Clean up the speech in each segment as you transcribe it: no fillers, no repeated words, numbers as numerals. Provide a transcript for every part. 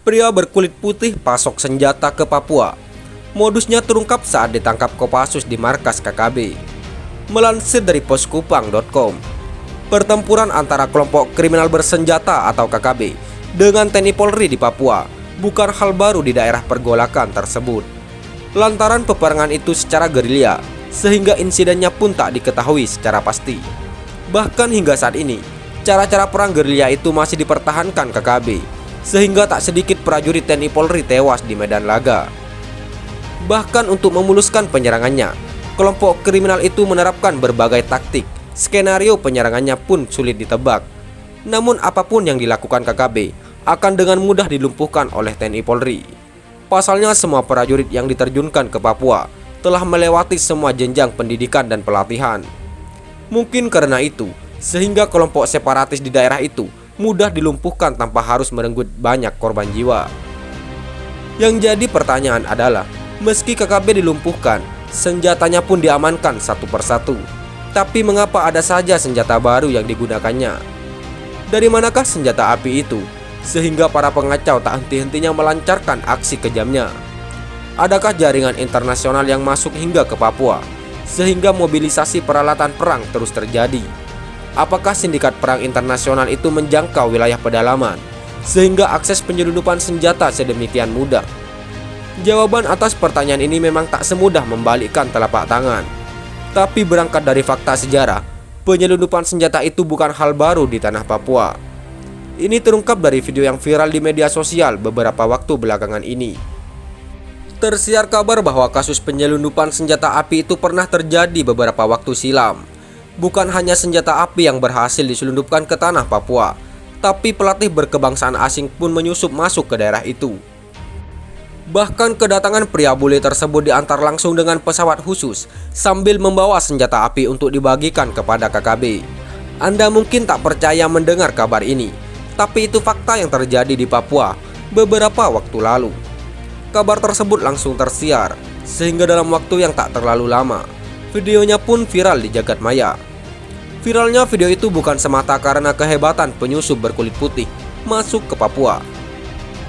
Pria berkulit putih pasok senjata ke Papua. Modusnya terungkap saat ditangkap Kopassus di markas KKB. Melansir dari poskupang.com, pertempuran antara kelompok kriminal bersenjata atau KKB dengan TNI Polri di Papua bukan hal baru di daerah pergolakan tersebut. Lantaran peperangan itu secara gerilya, sehingga insidennya pun tak diketahui secara pasti. Bahkan hingga saat ini, cara-cara perang gerilya itu masih dipertahankan KKB, sehingga tak sedikit prajurit TNI Polri tewas di medan laga. Bahkan untuk memuluskan penyerangannya, kelompok kriminal itu menerapkan berbagai taktik. Skenario penyerangannya pun sulit ditebak. Namun apapun yang dilakukan KKB akan dengan mudah dilumpuhkan oleh TNI Polri. Pasalnya semua prajurit yang diterjunkan ke Papua telah melewati semua jenjang pendidikan dan pelatihan. Mungkin karena itu, sehingga kelompok separatis di daerah itu mudah dilumpuhkan tanpa harus merenggut banyak korban jiwa. Yang jadi pertanyaan adalah, meski KKB dilumpuhkan, senjatanya pun diamankan satu persatu. Tapi mengapa ada saja senjata baru yang digunakannya? Dari manakah senjata api itu, sehingga para pengacau tak henti-hentinya melancarkan aksi kejamnya? Adakah jaringan internasional yang masuk hingga ke Papua, sehingga mobilisasi peralatan perang terus terjadi? Apakah sindikat perang internasional itu menjangkau wilayah pedalaman, sehingga akses penyelundupan senjata sedemikian mudah? Jawaban atas pertanyaan ini memang tak semudah membalikkan telapak tangan. Tapi berangkat dari fakta sejarah, penyelundupan senjata itu bukan hal baru di tanah Papua. Ini terungkap dari video yang viral di media sosial beberapa waktu belakangan ini. Tersiar kabar bahwa kasus penyelundupan senjata api itu pernah terjadi beberapa waktu silam. Bukan hanya senjata api yang berhasil diselundupkan ke tanah Papua, tapi pelatih berkebangsaan asing pun menyusup masuk ke daerah itu. Bahkan kedatangan pria bule tersebut diantar langsung dengan pesawat khusus sambil membawa senjata api untuk dibagikan kepada KKB. Anda mungkin tak percaya mendengar kabar ini, tapi itu fakta yang terjadi di Papua beberapa waktu lalu. Kabar tersebut langsung tersiar, sehingga dalam waktu yang tak terlalu lama, videonya pun viral di jagat maya. Viralnya video itu bukan semata karena kehebatan penyusup berkulit putih masuk ke Papua,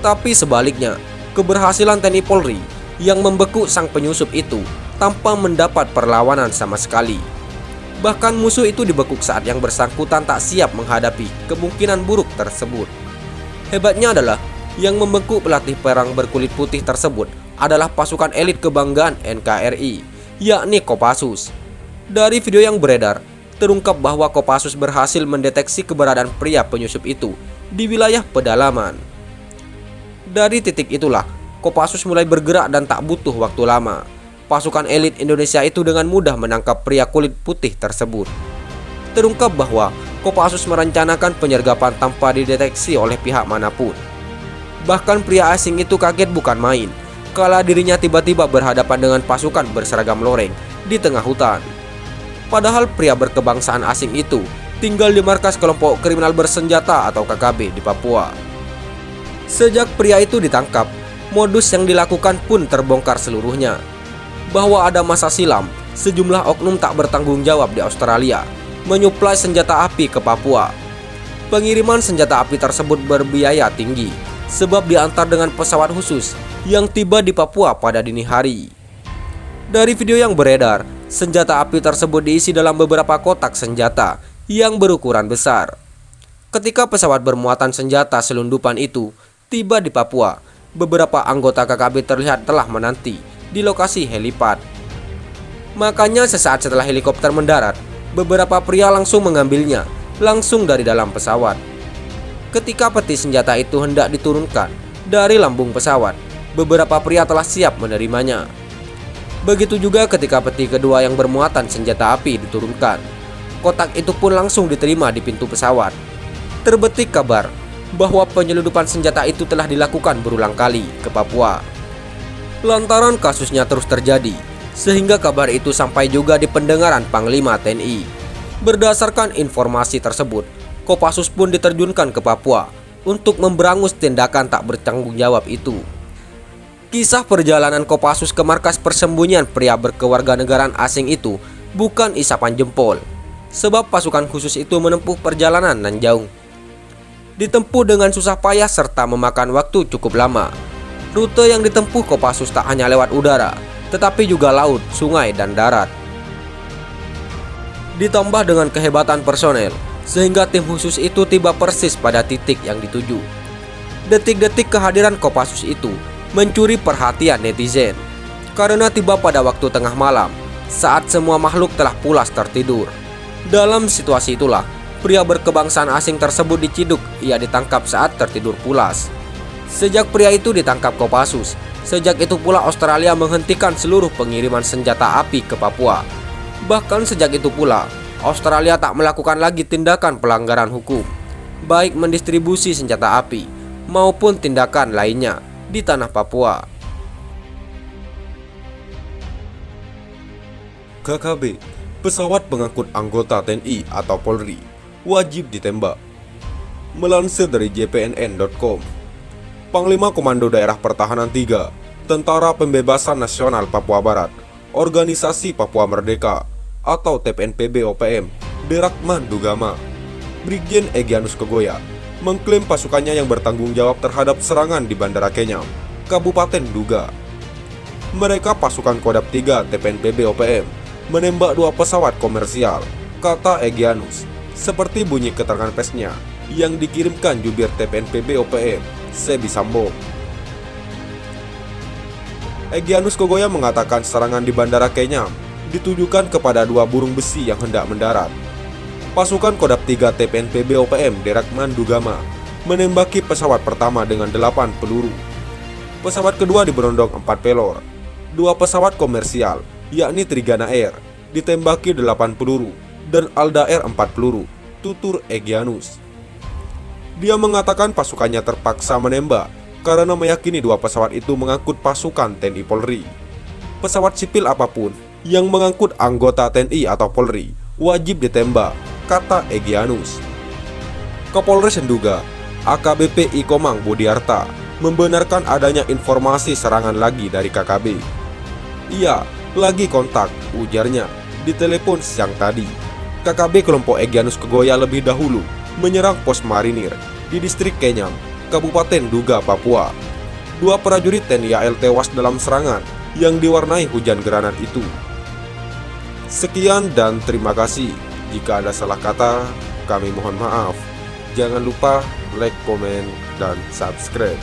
tapi sebaliknya, keberhasilan TNI Polri yang membekuk sang penyusup itu tanpa mendapat perlawanan sama sekali. Bahkan musuh itu dibekuk saat yang bersangkutan tak siap menghadapi kemungkinan buruk tersebut. Hebatnya adalah yang membekuk pelatih perang berkulit putih tersebut adalah pasukan elit kebanggaan NKRI, yakni Kopassus. Dari video yang beredar, terungkap bahwa Kopassus berhasil mendeteksi keberadaan pria penyusup itu di wilayah pedalaman. Dari titik itulah, Kopassus mulai bergerak dan tak butuh waktu lama. Pasukan elit Indonesia itu dengan mudah menangkap pria kulit putih tersebut. Terungkap bahwa Kopassus merencanakan penyergapan tanpa dideteksi oleh pihak manapun. Bahkan pria asing itu kaget bukan main, kala dirinya tiba-tiba berhadapan dengan pasukan berseragam loreng di tengah hutan. Padahal pria berkebangsaan asing itu tinggal di markas kelompok kriminal bersenjata atau KKB di Papua. Sejak pria itu ditangkap, modus yang dilakukan pun terbongkar seluruhnya. Bahwa ada masa silam, sejumlah oknum tak bertanggung jawab di Australia menyuplai senjata api ke Papua. Pengiriman senjata api tersebut berbiaya tinggi, sebab diantar dengan pesawat khusus yang tiba di Papua pada dini hari. Dari video yang beredar, senjata api tersebut diisi dalam beberapa kotak senjata yang berukuran besar. Ketika pesawat bermuatan senjata selundupan itu tiba di Papua, beberapa anggota KKB terlihat telah menanti di lokasi helipad. Makanya sesaat setelah helikopter mendarat, beberapa pria langsung mengambilnya langsung dari dalam pesawat. Ketika peti senjata itu hendak diturunkan dari lambung pesawat, beberapa pria telah siap menerimanya. Begitu juga ketika peti kedua yang bermuatan senjata api diturunkan. Kotak itu pun langsung diterima di pintu pesawat. Terbetik kabar bahwa penyelundupan senjata itu telah dilakukan berulang kali ke Papua. Lantaran kasusnya terus terjadi, sehingga kabar itu sampai juga di pendengaran Panglima TNI. Berdasarkan informasi tersebut, Kopassus pun diterjunkan ke Papua untuk memberangus tindakan tak bertanggung jawab itu. Kisah perjalanan Kopassus ke markas persembunyian pria berkewarganegaraan asing itu bukan isapan jempol, sebab pasukan khusus itu menempuh perjalanan nan jauh. ditempuh dengan susah payah serta memakan waktu cukup lama. Rute yang ditempuh Kopassus tak hanya lewat udara, tetapi juga laut, sungai, dan darat. Ditambah dengan kehebatan personel, sehingga tim khusus itu tiba persis pada titik yang dituju. Detik-detik kehadiran Kopassus itu mencuri perhatian netizen, karena tiba pada waktu tengah malam, saat semua makhluk telah pulas tertidur. Dalam situasi itulah, pria berkebangsaan asing tersebut diciduk. Ia ditangkap saat tertidur pulas. Sejak pria itu ditangkap Kopassus, sejak itu pula Australia menghentikan seluruh pengiriman senjata api ke Papua. Bahkan sejak itu pula, Australia tak melakukan lagi tindakan pelanggaran hukum, baik mendistribusi senjata api maupun tindakan lainnya di tanah Papua. KKB, pesawat pengangkut anggota TNI atau Polri, wajib ditembak. Melansir dari jpnn.com, Panglima Komando Daerah Pertahanan 3, Tentara Pembebasan Nasional Papua Barat, Organisasi Papua Merdeka, atau TPNPB-OPM, Derakman Dugama, Brigjen Egyanus Kogoya, mengklaim pasukannya yang bertanggung jawab terhadap serangan di Bandara Kenyam, Kabupaten Duga. Mereka pasukan Kodam 3 TPNPB-OPM menembak 2 pesawat komersial, kata Egyanus, seperti bunyi keterangan persnya yang dikirimkan jubir TPNPB-OPM, Sebi Sambo. Egyanus Kogoya mengatakan serangan di Bandara Kenyam ditujukan kepada 2 burung besi yang hendak mendarat. Pasukan Kodam 3 TPNPB-OPM Derakman Dugama menembaki pesawat pertama dengan 8 peluru. Pesawat kedua diberondong 4 pelor. 2 pesawat komersial, yakni Trigana Air, ditembaki 8 peluru dan Alda Air 4 peluru, tutur Egyanus. Dia mengatakan pasukannya terpaksa menembak karena meyakini 2 pesawat itu mengangkut pasukan TNI Polri. Pesawat sipil apapun yang mengangkut anggota TNI atau Polri wajib ditembak, kata Egyanus. Kapolres Nduga, AKBP I Komang Budiarta, membenarkan adanya informasi serangan lagi dari KKB. Ia lagi kontak, ujarnya, di telepon siang tadi. KKB kelompok Egyanus Kogoya lebih dahulu menyerang pos marinir di distrik Kenyam, Kabupaten Duga, Papua. 2 prajurit TNI AL tewas dalam serangan yang diwarnai hujan granat itu. Sekian dan terima kasih. Jika ada salah kata, kami mohon maaf. Jangan lupa like, komen, dan subscribe.